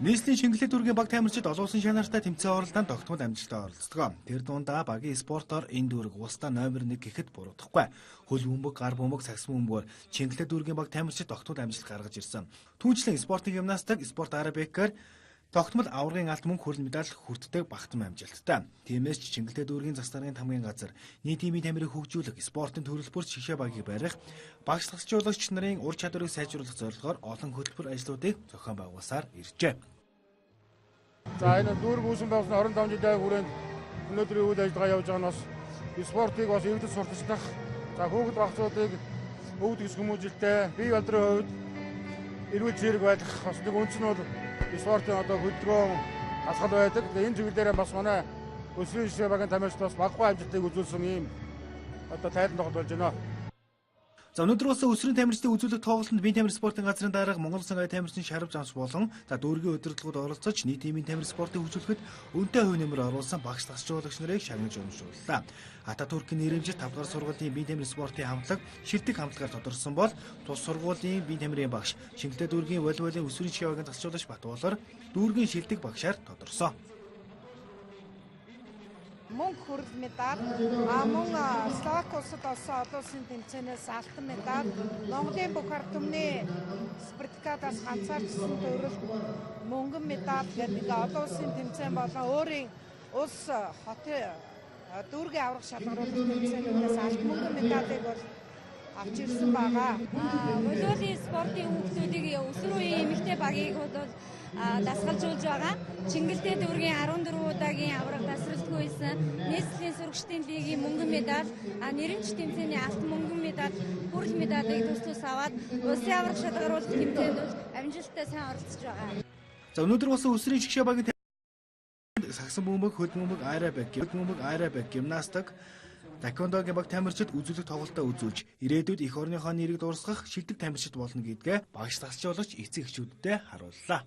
Нийслэлийн шингэлээ дүүргийн баг тамирчид олон улсын шанаартай тэмцээн оролдонд тогтмол амжилттай оролцдог. Тэр дундаа багийн спортоор энэ дүүрэг улсдаа номер 1 гэхэд буруудахгүй. Хөл бөмбөг, гар бөмбөг, сакс бөмбөгөөр шингэлээ дүүргийн баг тамирчид тогтмол амжилт гаргаж ирсэн. Түүнчлэн спортын гимнастик, спорт арабикаар тогтмол аваргын алт мөнгө хүрэлт медаль хүртдэг багтан амжилттай. Тиймээс ч шингэлээ дүүргийн засаг даргын хамгийн газар нийтийн тамирыг хөгжүүлэх, спортын төлөвлөлбөр шигшээ багийг барих, багшлагчуулагч нарын ур чадварыг сайжруулах зорилгоор олон хөтөлбөр ажлуудыг зохион байгуулсаар иржээ. За энэ дүүрэг үүсэн байгуулсан 25 жилийн хүрээнд өнөөдрийн үйл ажиллагаа явж байгаа нь бас спортыг бас эвдэл сурталчлах, за хүүхэд багцуудыг өвдөж хүмүүжилтэй, бие балдрын хувьд эрүүл зэрэг байх бас нэг үнц нь бол спортын одоо хөдөлгөөн хасгал байдаг. Энэ чиглэлээр бас манай өсвөр шишээ багийн тамирчид бас баггүй амжилтыг үзүүлсэн ийм одоо тайлан тогтолж байна. За өнөөдөр бас өсвөрийн тамирчдын үзүүлэх тоглолтод биеийн тамир спортын газрын дарга Монгол Улсын ая тамирчин Шарав Замс болон дүүргийн удирдлагууд оролцож нийтийн тамир спортыг хөгжүүлэхэд өнтэй хувь нэмэр оруулсан багшлагчуулагч нарыг шагнаж урамшууллаа. Ататүркийн нэрэмжит 5 дугаар сургуулийн биеийн тамир спортын хамтлаг шилдэг хамтлагаар тодорсон бол тус сургуулийн биеийн тамирын багш Шингэлээ дүүргийн волейболын өсвөрийн шигээ багийн засагчуулагч Батболор дүүргийн шилдэг багшаар тодорсон. Мөнгө хүрэл медаль, мөн Словак улсад олсон олон улсын тэмцээнээс алтан медаль, Монголын бүх ард түмний спартакиадаас ганцаардсан төрөлд мөнгөн медаль гэдэг олон улсын тэмцээн болон өөрийн улс хотын дүүргийн аврах шалгаруулах тэмцээнүүдээс алтан мөнгөн медалийг бол авч ирсэн байгаа. Волейболын спортын хүүхдүүдийг өсвөр үеийн эмэгтэй багийг бол дасгалжуулж байгаа. Шингэлтэй дүүргийн 14 удаагийн аврах тасралтгүй байсан. Нийслэлийн сурагчдын лигийн мөнгөн медаль, нэрэмж тэмцээний алтан мөнгөн медаль, хүрэл медалийг тус тус аваад улсын аврах шалгаруулах тэмцээнд бол амжилттай сайн оролцож байгаа. За өнөөдөр бас өсвөрийн шигшээ багийн саксан бөмбөг, хөл бөмбөг, аэробик, гимнастик, таквондогийн баг тамирчид үзүүлэх тоглолтоо үзүүлж ирээдүйд эх орныхоо нэрийг дуусгах шилдэг тамирчид болно гэдгээ багш засагчуулагч эцэг эхчүүддээ харууллаа.